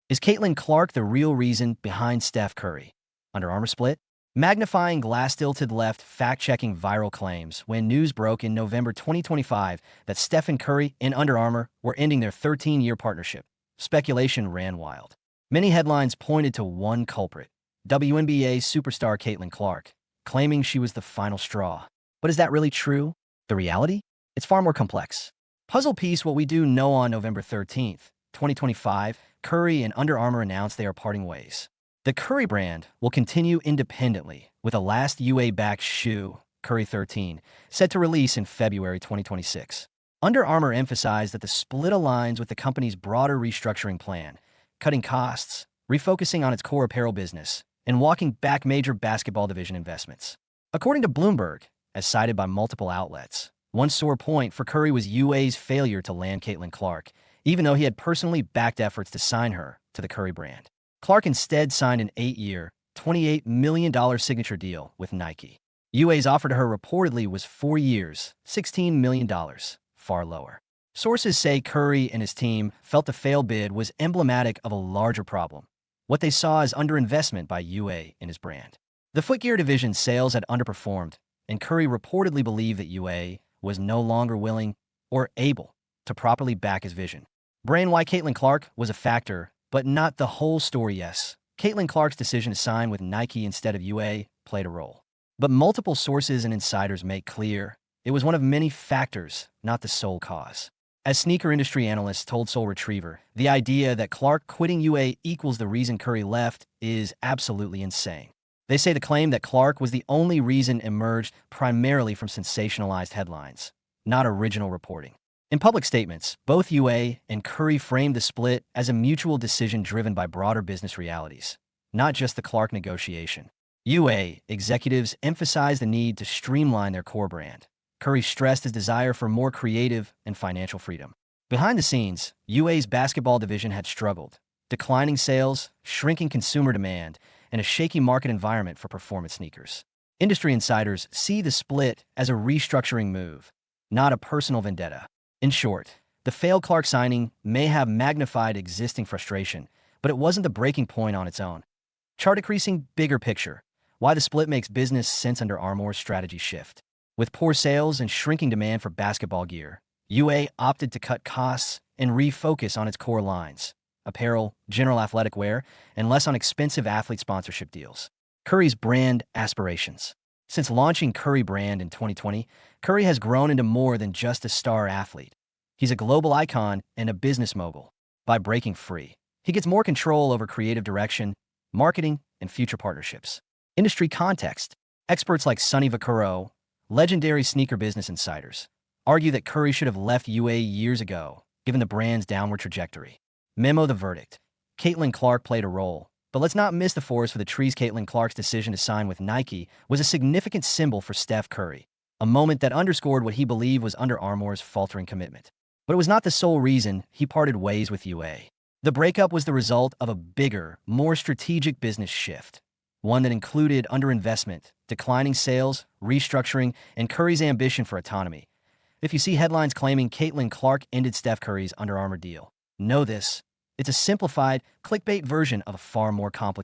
Is Caitlin Clark the real reason behind Steph Curry Under Armour split? Magnifying glass tilted left fact-checking viral claims when news broke in November 2025 that Steph and Curry in Under Armour were ending their 13-year partnership. Speculation ran wild. Many headlines pointed to one culprit, WNBA superstar Caitlin Clark, claiming she was the final straw. But is that really true? The reality? It's far more complex. Puzzle piece what we do know on November 13th, 2025, Curry and Under Armour announced they are parting ways. The Curry brand will continue independently with a last UA-backed shoe, Curry 13, set to release in February 2026. Under Armour emphasized that the split aligns with the company's broader restructuring plan, cutting costs, refocusing on its core apparel business, and walking back major basketball division investments. According to Bloomberg, as cited by multiple outlets, one sore point for Curry was UA's failure to land Caitlin Clark, even though he had personally backed efforts to sign her to the Curry brand. Clark instead signed an 8-year, $28 million signature deal with Nike. UA's offer to her reportedly was 4 years, $16 million, far lower. Sources say Curry and his team felt the failed bid was emblematic of a larger problem, what they saw as underinvestment by UA in his brand. The footgear division sales had underperformed, and Curry reportedly believed that UA was no longer willing or able to properly back his vision. Brand-wide Caitlin Clark was a factor, but not the whole story. Yes, Caitlin Clark's decision to sign with Nike instead of UA played a role. But multiple sources and insiders make clear it was one of many factors, not the sole cause. As sneaker industry analysts told Soul Retriever, the idea that Clark quitting UA equals the reason Curry left is absolutely insane. They say the claim that Clark was the only reason emerged primarily from sensationalized headlines, not original reporting. In public statements, both UA and Curry framed the split as a mutual decision driven by broader business realities, not just the Clark negotiation. UA executives emphasized the need to streamline their core brand. Curry stressed his desire for more creative and financial freedom. Behind the scenes, UA's basketball division had struggled, declining sales, shrinking consumer demand, and a shaky market environment for performance sneakers. Industry insiders see the split as a restructuring move, not a personal vendetta. In short, the failed Clark signing may have magnified existing frustration, but it wasn't the breaking point on its own. Chart decreasing bigger picture, why the split makes business sense under Armour's strategy shift. With poor sales and shrinking demand for basketball gear, UA opted to cut costs and refocus on its core lines, apparel, general athletic wear, and less on expensive athlete sponsorship deals. Curry's brand aspirations. Since launching Curry brand in 2020, Curry has grown into more than just a star athlete. He's a global icon and a business mogul. By breaking free, he gets more control over creative direction, marketing, and future partnerships. Industry context. Experts like Sonny Vaccaro, legendary sneaker business insiders, argue that Curry should have left UA years ago, given the brand's downward trajectory. Memo the verdict. Caitlin Clark played a role, but let's not miss the forest for the trees. Caitlin Clark's decision to sign with Nike was a significant symbol for Steph Curry, a moment that underscored what he believed was Under Armour's faltering commitment. But it was not the sole reason he parted ways with UA. The breakup was the result of a bigger, more strategic business shift, one that included underinvestment, declining sales, restructuring, and Curry's ambition for autonomy. If you see headlines claiming Caitlin Clark ended Steph Curry's Under Armour deal, know this: it's a simplified, clickbait version of a far more complicated